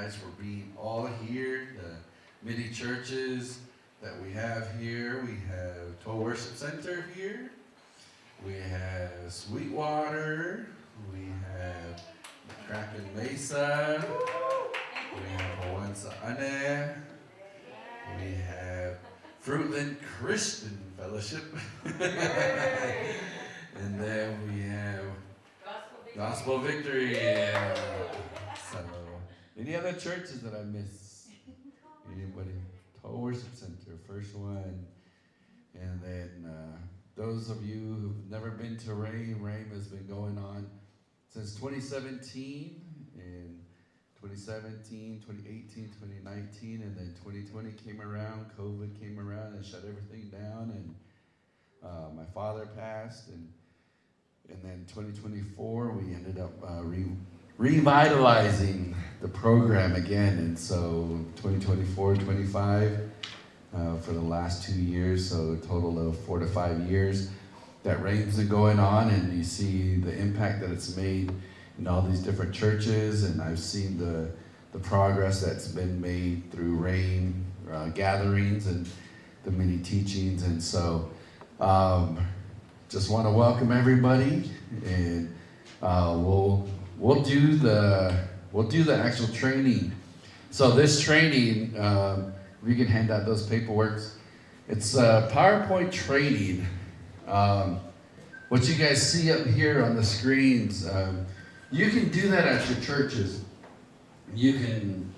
guys for being all here, the many churches that we have here. We have Toll Worship Center here. We have Sweetwater. We have Kraken Mesa. We have Owansa Ane. We have Fruitland Christian Fellowship. And then we have Gospel Victory. So, any other churches that I miss? Anybody? Toll Worship Center, first one. And then those of you who've never been to RAIM has been going on since 2017. And 2017, 2018, 2019, and then 2020 came around. COVID came around and shut everything down. And my father passed. And then 2024, we ended up revitalizing the program again. And so 2024, 25 for the last 2 years, so a total of 4 to 5 years that RAIM's been going on, and you see the impact that it's made in all these different churches, and I've seen the progress that's been made through RAIM gatherings and the many teachings. And so just want to welcome everybody, and we'll do the actual training. So this training, we can hand out those paperworks. It's a PowerPoint training. What you guys see up here on the screens, you can do that at your churches. You can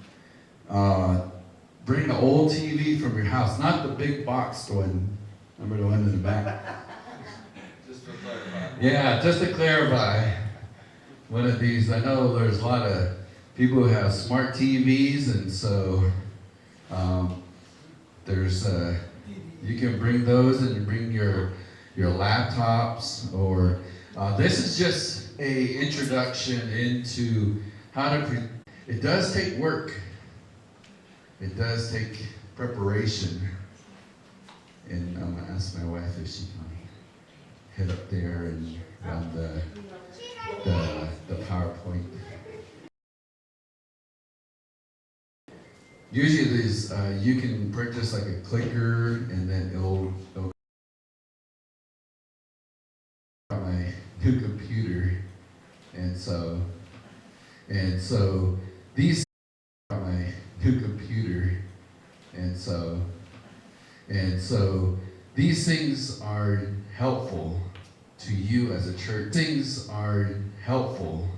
bring an old TV from your house, not the big boxed one. Remember the one in the back? Just to clarify. Yeah, just to clarify. One of these, I know there's a lot of people who have smart TVs, and so you can bring those, and you bring your laptops, or this is just a introduction into how to it does take work. It does take preparation. And I'm gonna ask my wife if she can head up there and run the PowerPoint. Usually these, you can purchase like a clicker, and then it'll on my new computer. And so these on my new computer. And so these things are helpful to you as a church. Things are helpful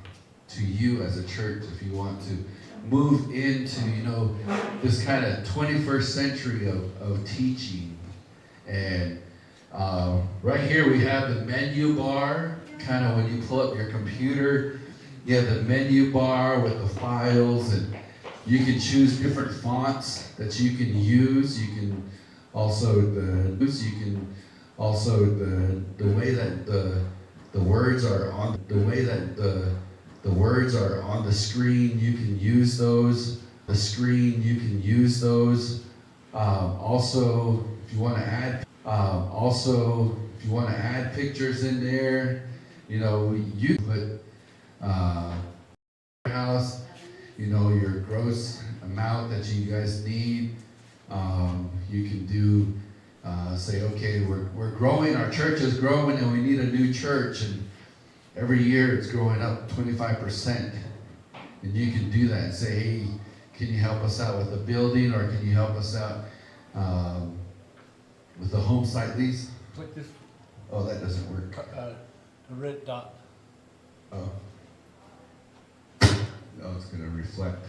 to you as a church if you want to move into, this kind of 21st century of teaching. And right here we have the menu bar. Kind of when you pull up your computer, you have the menu bar with the files, and you can choose different fonts that you can use. You can also the way that the words are on the words are on the screen. You can use those. The screen, you can use those. Also, if you want to add pictures in there, you put house, your gross amount that you guys need. You can do say, okay, we're growing, our church is growing, and we need a new church, and every year it's growing up 25%. And you can do that and say, hey, can you help us out with the building, or can you help us out with the home site lease? Click this. Oh, that doesn't work. The red dot. Oh. No, it's going to reflect.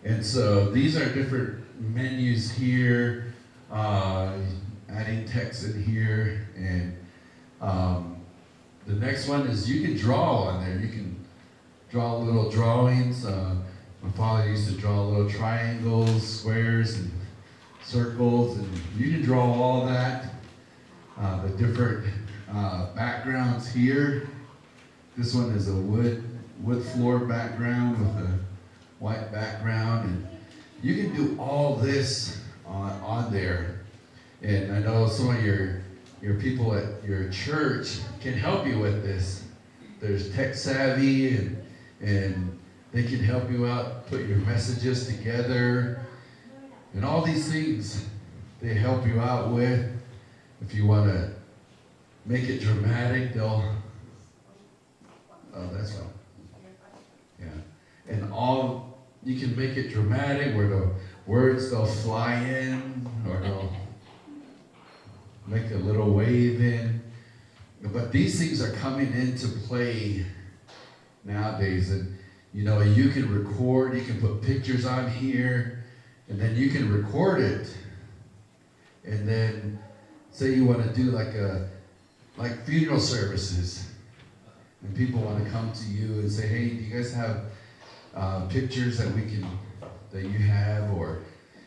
And so these are different menus here, adding text in here, and the next one is you can draw on there. You can draw little drawings. My father used to draw little triangles, squares, and circles, and you can draw all that. The different backgrounds here. This one is a wood floor background with a white background, and you can do all this on there. And I know some of your people at your church can help you with this. There's tech savvy, and They can help you out, put your messages together, and all these things they help you out with. If you want to make it dramatic, they'll, oh, that's right. Yeah. And all, you can make it dramatic where the words, they'll fly in, or they'll make a little wave in. But these things are coming into play nowadays. And, you know, you can record, you can put pictures on here, and then you can record it. And then, say you want to do like funeral services. And people want to come to you and say, hey, do you guys have pictures that you have, or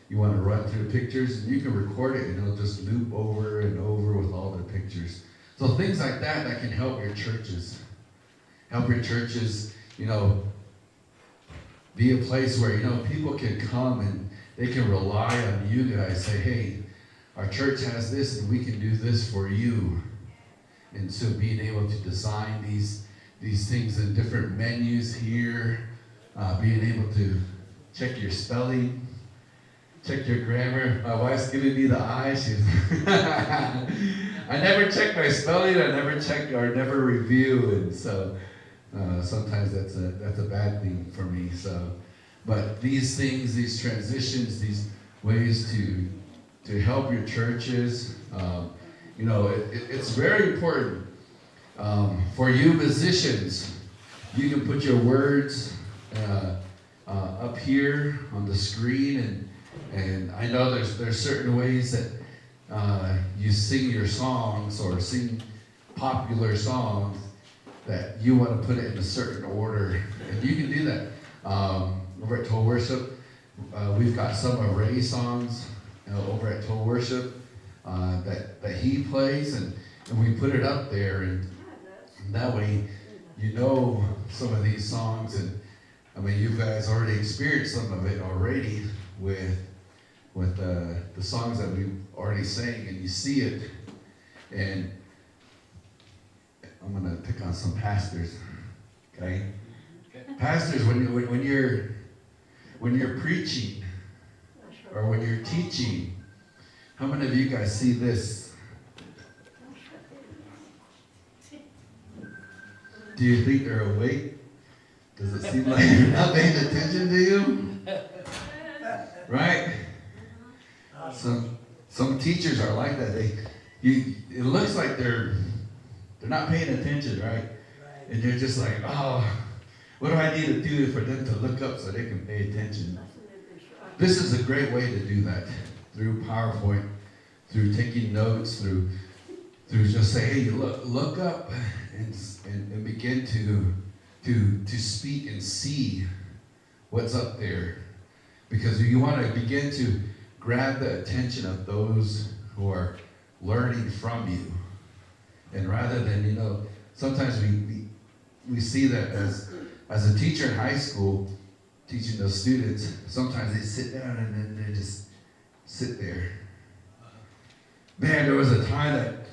you want to run through pictures? And you can record it, and it'll just loop over and over with all the pictures. So things like that can help your churches. Help your churches, you know, be a place where, you know, people can come and they can rely on you guys. Say, hey, our church has this and we can do this for you. And so being able to design these things in different menus here, being able to check your spelling, check your grammar. My wife's giving me the eye. She's I never check my spelling. I never review, and so sometimes that's a bad thing for me. So, but these things, these transitions, these ways to help your churches, you know, it's very important for you musicians. You can put your words up here on the screen, and I know there's certain ways that you sing your songs or sing popular songs that you want to put it in a certain order, and you can do that. Over at Toll Worship, we've got some of Ray's songs over at Toll Worship that he plays, and we put it up there, and that way you know some of these songs. And I mean, you guys already experienced some of it already with the songs that we already sang, and you see it. And I'm gonna pick on some pastors, okay? Pastors, when you're preaching or when you're teaching, how many of you guys see this? Do you think they're awake? Does it seem like they're not paying attention to you? Right? Some teachers are like that. It looks like they're not paying attention, right? And you're just like, oh, what do I need to do for them to look up so they can pay attention? This is a great way to do that, through PowerPoint, through taking notes, through just say, hey, look up and begin to speak and see what's up there, because you want to begin to grab the attention of those who are learning from you. And rather than, you know, sometimes we see that as a teacher in high school, teaching those students, sometimes they sit down and then they just sit there. Man, there was a time that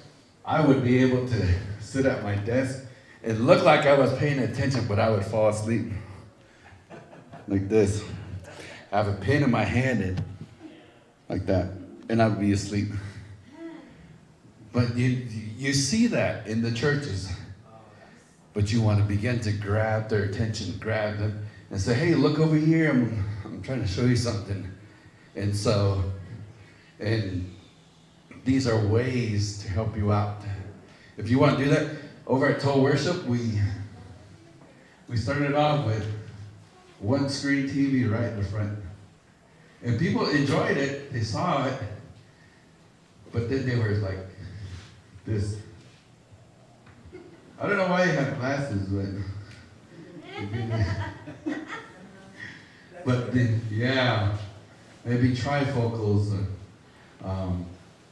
I would be able to sit at my desk and look like I was paying attention, but I would fall asleep. Like this. I have a pen in my hand and like that, and I would be asleep. But you see that in the churches. But you want to begin to grab their attention, grab them, and say, hey, look over here, I'm trying to show you something. And so, and these are ways to help you out. If you want to do that, over at Toll Worship, we started off with one screen TV right in the front. And people enjoyed it, they saw it, but then they were like this. I don't know why you have glasses, but then, yeah, maybe trifocals,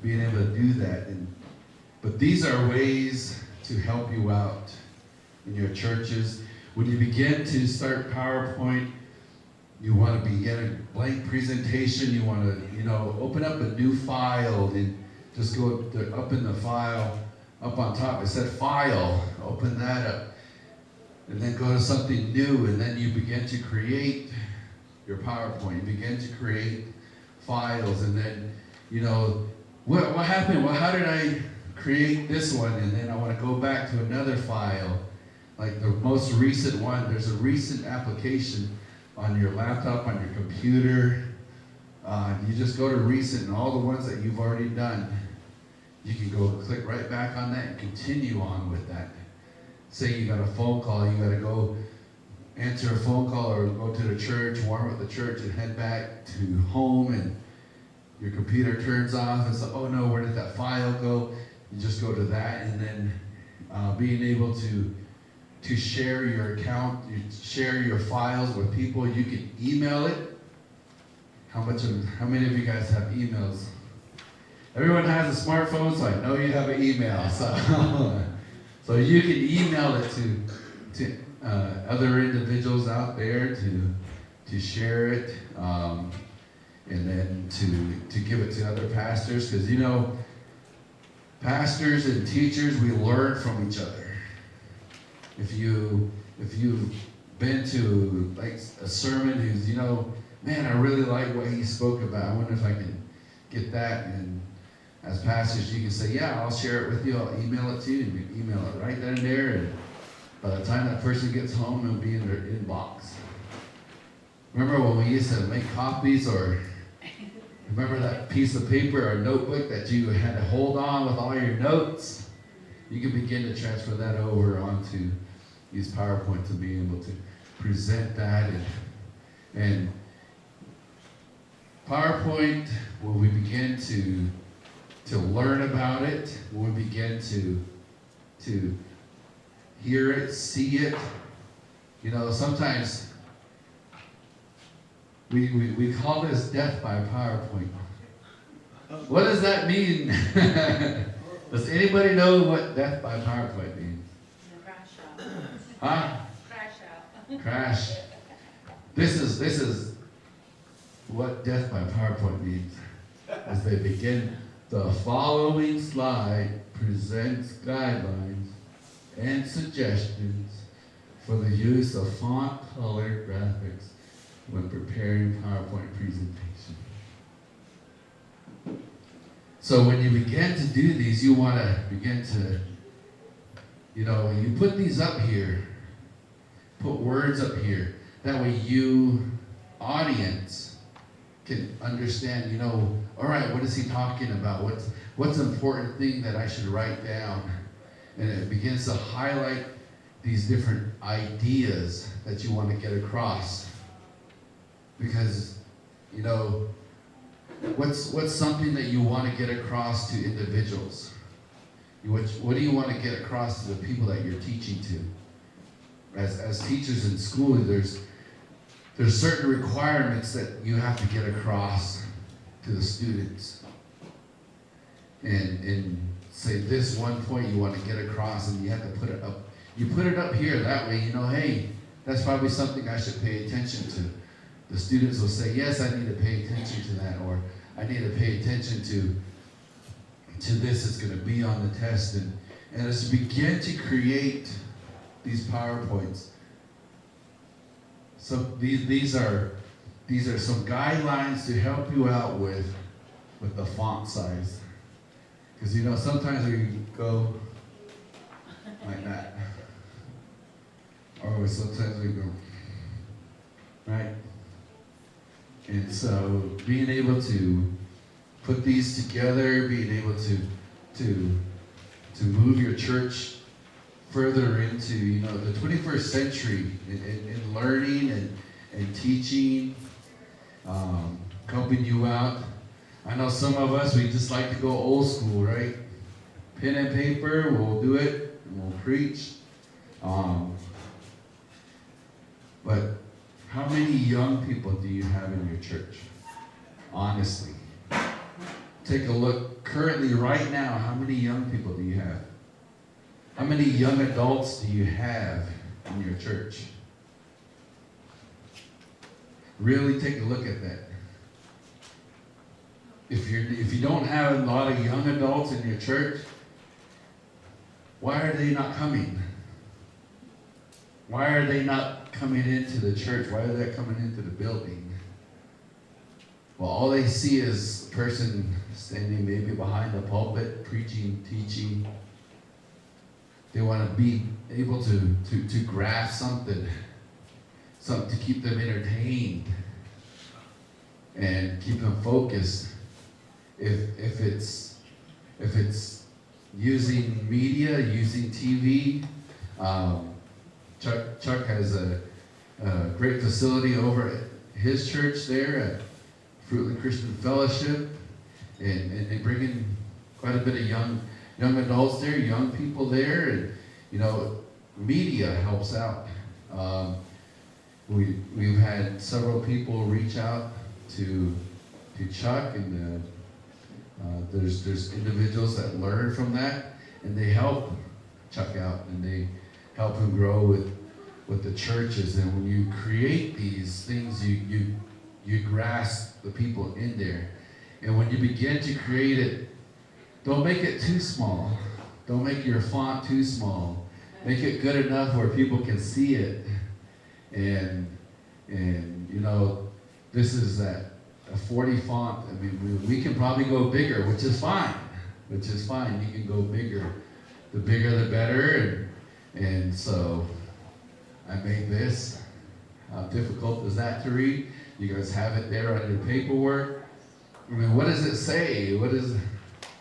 being able to do that. But these are ways to help you out in your churches. When you begin to start PowerPoint, you want to begin a blank presentation. You want to, you know, open up a new file and just go up in the file. Up on top, it said file. Open that up. and then go to something new, and then you begin to create your PowerPoint. You begin to create files, and then, what happened? Well, how did I create this one? And then I want to go back to another file, like the most recent one. There's a recent application on your laptop, on your computer. You just go to recent, and all the ones that you've already done, you can go click right back on that and continue on with that. Say you got a phone call, you got to go answer a phone call or go to the church, warm up the church, and head back to home, and your computer turns off, and so, oh no, where did that file go? You just go to that, and then being able to share your account, you share your files with people. You can email it. How many of you guys have emails? Everyone has a smartphone, so I know you have an email. So you can email it to other individuals out there to share it, and then to give it to other pastors, because pastors and teachers, we learn from each other. If you've been to like a sermon who's, man, I really like what he spoke about. I wonder if I can get that. And as pastors, you can say, yeah, I'll share it with you. I'll email it to you. And you email it right then and there. And by the time that person gets home, it'll be in their inbox. Remember when we used to make copies, or remember that piece of paper or notebook that you had to hold on with all your notes? You can begin to transfer that over onto use PowerPoint to be able to present that. And PowerPoint, when we begin to learn about it, when we begin to hear it, see it, sometimes we call this death by PowerPoint. What does that mean? Does anybody know what death by PowerPoint means? Crash out. Huh? Crash out. Crash. This is what death by PowerPoint means. As they begin, the following slide presents guidelines and suggestions for the use of font color graphics when preparing PowerPoint presentation. So when you begin to do these, you want to begin to, you put these up here, put words up here. That way you, audience, can understand, all right, what is he talking about? What's an important thing that I should write down? And it begins to highlight these different ideas that you want to get across. Because, what's something that you want to get across to individuals? What do you want to get across to the people that you're teaching to? As teachers in school, there's certain requirements that you have to get across to the students. And say this one point you want to get across, and you have to put it up. You put it up here, that way hey, that's probably something I should pay attention to. The students will say, yes, I need to pay attention to that, or I need to pay attention to this. It's going to be on the test. And as you begin to create these PowerPoints, so these are some guidelines to help you out with the font size. Because sometimes we go like that. Or sometimes we go, right? And so being able to put these together, being able to move your church further into the 21st century in learning and teaching, helping you out. I know some of us, we just like to go old school, right? Pen and paper, we'll do it, and we'll preach. But how many young people do you have in your church? Honestly. Take a look currently, right now, how many young people do you have? How many young adults do you have in your church? Really take a look at that. If you don't have a lot of young adults in your church, why are they not coming? Why are they not coming into the church? Why are they coming into the building? Well, all they see is a person standing maybe behind the pulpit, preaching, teaching. They want to be able to grasp something to keep them entertained and keep them focused. If it's using media, using TV, Chuck has a great facility over at his church there at Fruitland Christian Fellowship, and they bring in quite a bit of young adults there, young people there, and media helps out. We've had several people reach out to Chuck, and there's individuals that learn from that, and they help Chuck out, and they help him grow with the churches. And when you create these things, you grasp the people in there. And when you begin to create it, don't make it too small. Don't make your font too small. Make it good enough where people can see it. And this is a 40 font. I mean, we can probably go bigger, which is fine. You can go bigger. The bigger, the better. And so I made this. How difficult is that to read? You guys have it there on your paperwork. I mean, what does it say? What are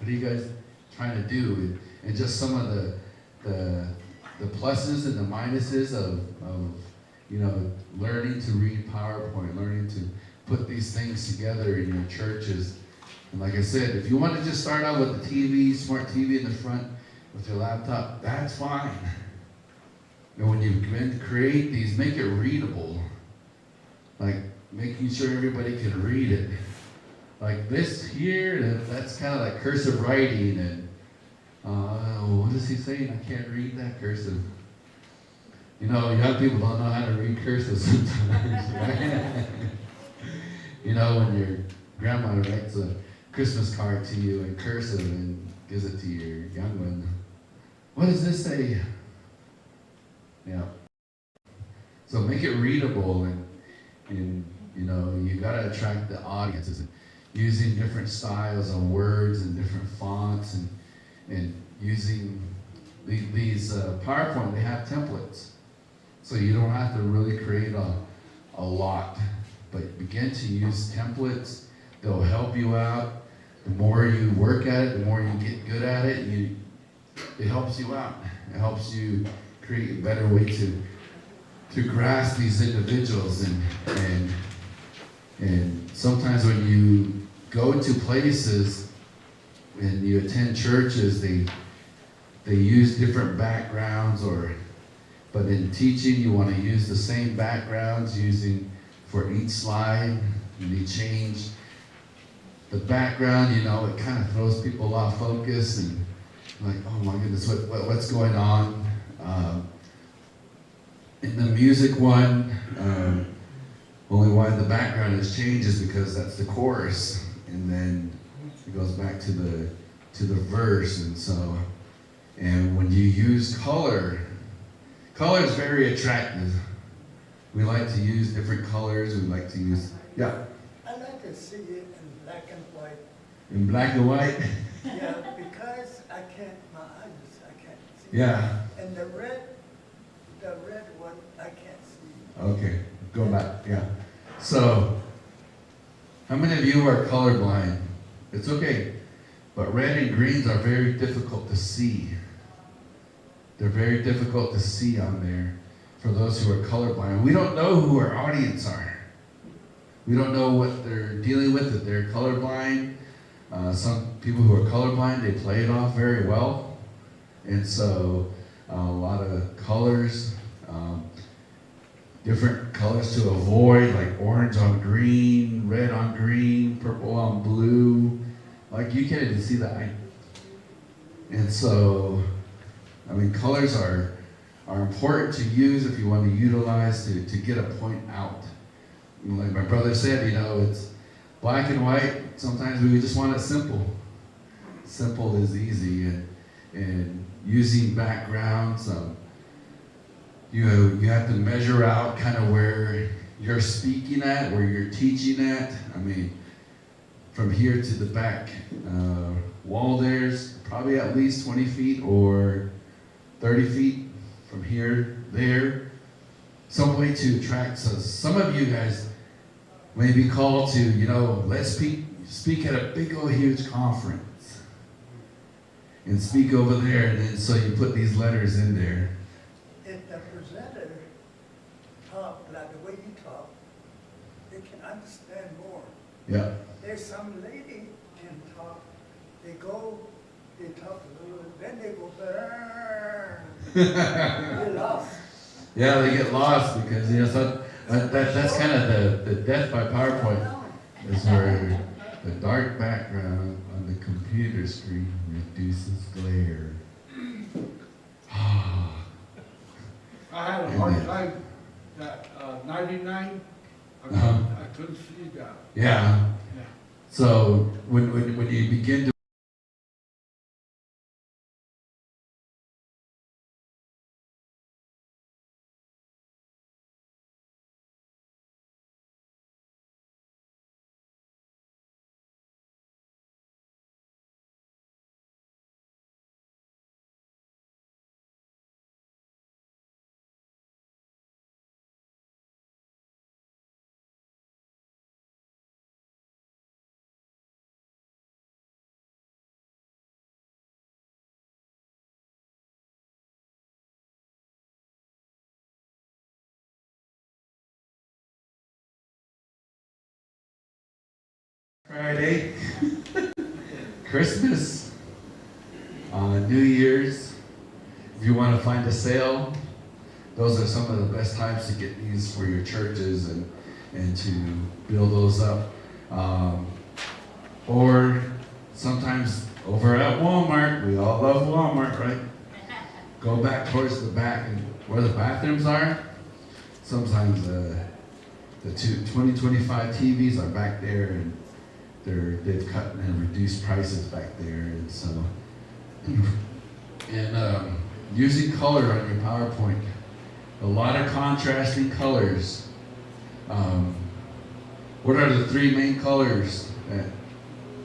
you guys trying to do? And just some of the pluses and the minuses of learning to read PowerPoint, learning to put these things together in your churches. And like I said, if you want to just start out with the TV, smart TV in the front with your laptop, that's fine. And when you begin to create these, make it readable. Like making sure everybody can read it. Like this here, that's kind of like cursive writing, and what is he saying? I can't read that cursive. Young people don't know how to read cursive sometimes, right? When your grandma writes a Christmas card to you in cursive and gives it to your young one. What does this say? Yeah. So make it readable, and you gotta attract the audiences, and using different styles of words and different fonts, and using these PowerPoint. They have templates, so you don't have to really create a lot, but begin to use templates. They'll help you out. The more you work at it, the more you get good at it. It helps you out. It helps you create a better way to grasp these individuals, and sometimes when you go to places and you attend churches, they use different backgrounds, but in teaching you want to use the same backgrounds using for each slide, and they change the background. It kind of throws people off focus, and like, oh my goodness, what's going on? In the music one, only why the background has changed is because that's the chorus, and then it goes back to the verse. And when you use color is very attractive. We like to use different colors. We like to use, yeah. I like to see it in black and white. In black and white? Yeah, because my eyes, I can't see. Yeah. And the red one, I can't see. Okay, go back, yeah. So, how many of you are colorblind? It's okay, but red and greens are very difficult to see. They're very difficult to see on there for those who are colorblind. We don't know who our audience are. We don't know what they're dealing with, if they're colorblind. Some people who are colorblind, they play it off very well. And so, a lot of colors, different colors to avoid, like orange on green, red on green, purple on blue. Like you can't even see that. And so, colors are important to use if you want to utilize to get a point out. Like my brother said, it's black and white. Sometimes we just want it simple. Simple is easy, and using backgrounds. you have to measure out kind of where you're speaking at, where you're teaching at. I mean, from here to the back wall, there's probably at least 20 feet or 30 feet from here, there. Some way to attract. So some of you guys may be called to, let's speak at a big old huge conference and speak over there, and then so you put these letters in there. If the presenter talk like the way you talk, they can understand more. Yeah. There's some lady can talk, they talk a little, then they go, they're lost. Yeah, they get lost because that's kind of the death by PowerPoint. Is where the dark background on the computer screen reduces glare. I had a hard time, that 99, I couldn't see that. Yeah. Yeah. So when you begin to Friday, Christmas, New Year's. If you want to find a sale, those are some of the best times to get these for your churches and to build those up. Or sometimes over at Walmart, we all love Walmart, right? Go back towards the back and where the bathrooms are. Sometimes the 2025 TVs are back there, and they've cut and reduced prices back there, and so using color on your PowerPoint, a lot of contrasting colors. What are the three main colors that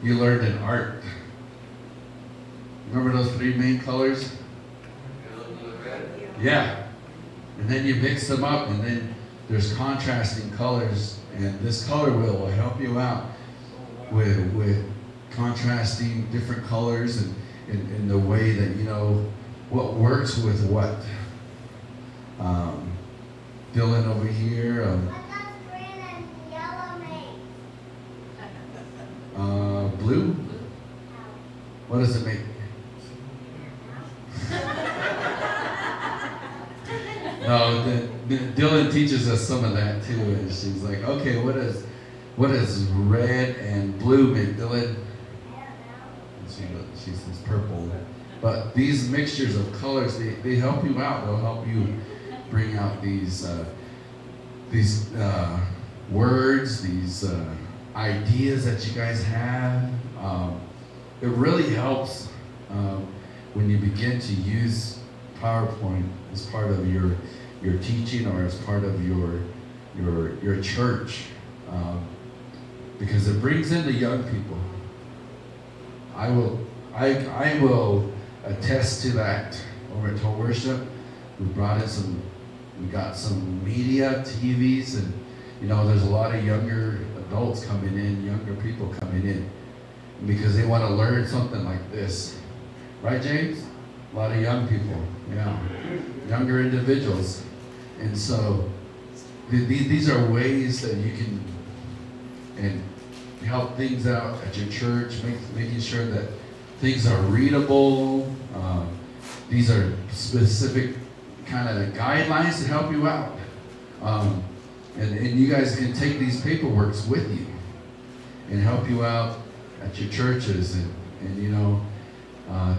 you learned in art? Remember those three main colors? Yellow, blue, red. Yeah. And then you mix them up, and then there's contrasting colors, and this color wheel will help you out with contrasting different colors and in the way that what works with what. Dylan over here. What does green and yellow make? Blue. What does it make? No, Dylan teaches us some of that too, and she's like, okay, what does red and blue make, Dylan? She says purple. But these mixtures of colors, they help you out. They'll help you bring out these words, these ideas that you guys have. It really helps when you begin to use PowerPoint as part of your teaching or as part of your church, because it brings in the young people. I will attest to that. Over at Toll Worship, we got some media, TVs, and there's a lot of younger adults coming in, younger people coming in, because they want to learn something like this. Right, James? A lot of young people, younger individuals. And so these are ways that you can help things out at your church, making sure that things are readable. These are specific kind of guidelines to help you out. And you guys can take these paperworks with you and help you out at your churches and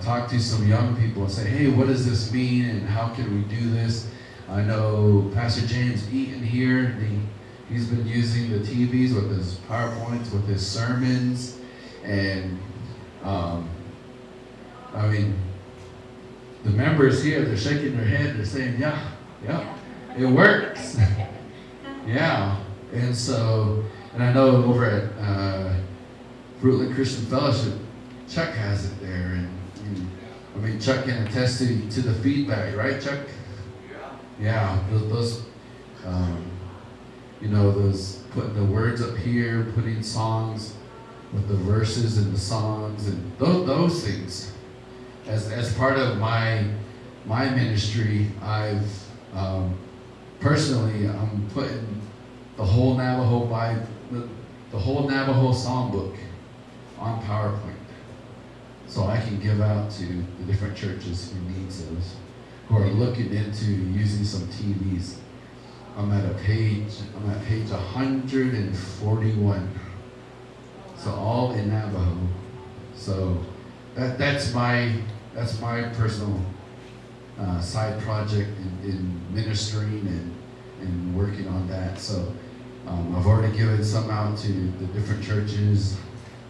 talk to some young people and say, hey, what does this mean and how can we do this? I know Pastor James Eaton here, he's been using the TVs with his PowerPoints, with his sermons, and the members here, they're shaking their head, they're saying, yeah. It works. Yeah. And so, and I know over at Fruitland Christian Fellowship, Chuck has it there. And I mean, Chuck can attest to the feedback, right, Chuck? Yeah. Those those putting the words up here, putting songs with the verses and the songs and those things. As part of my ministry, I've personally I'm putting the whole Navajo Bible, the whole Navajo songbook on PowerPoint, so I can give out to the different churches who need those, who are looking into using some TVs. I'm at page 141. So all in Navajo. So that's my personal side project in ministering and working on that. So I've already given some out to the different churches,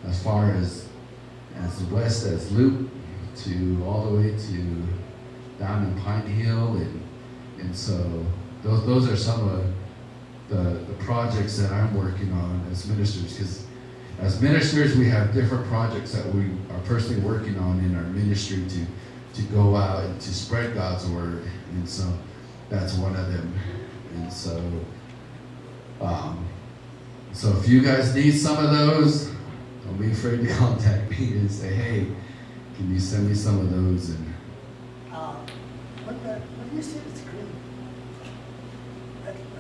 as far as west as Loop, to all the way to down in Pine Hill, and so those are some of the projects that I'm working on as ministers, because as ministers we have different projects that we are personally working on in our ministry to go out and to spread God's word, and so that's one of them. And so so if you guys need some of those, don't be afraid to contact me and say, hey, can you send me some of those? And when you see the screen,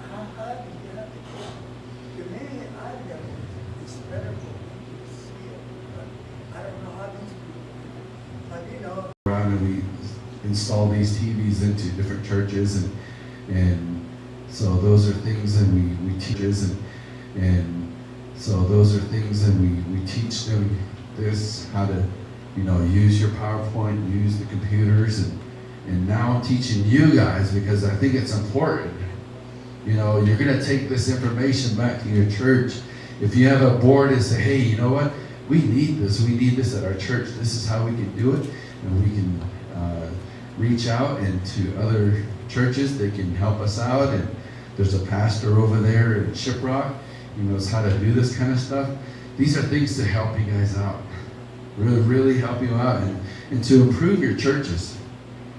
how high do you have to go? To me, I know it's better for me to see it, but I don't know how these people, but around and we install these TVs into different churches, and so those are things that we teach, and so those are things that we teach them this, how to use your PowerPoint, use the computers, and now I'm teaching you guys, because I think it's important. You're going to take this information back to your church. If you have a board and say, hey, you know what? We need this at our church. This is how we can do it. And we can reach out and to other churches. They can help us out. And there's a pastor over there in Shiprock. He knows how to do this kind of stuff. These are things to help you guys out. Really, really help you out and to improve your churches.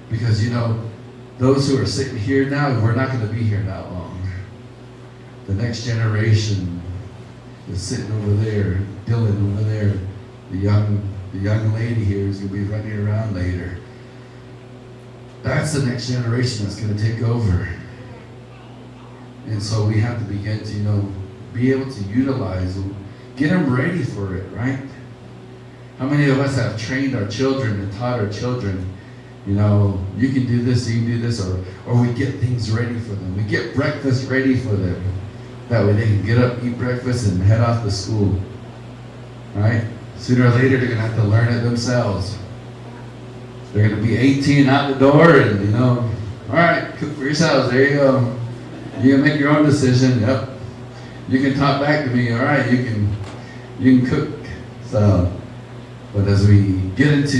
Because, those who are sitting here now, we're not going to be here that long. The next generation is sitting over there, Dylan over there, the young lady here is going to be running around later. That's the next generation that's going to take over. And so we have to begin to, be able to utilize them, get them ready for it, right? How many of us have trained our children and taught our children, you can do this, you can do this, or we get things ready for them. We get breakfast ready for them. That way they can get up, eat breakfast, and head off to school, right? Sooner or later, they're going to have to learn it themselves. They're going to be 18 out the door, and, all right, cook for yourselves. There you go. You can make your own decision. Yep. You can talk back to me. All right, you can cook. So, but as we get into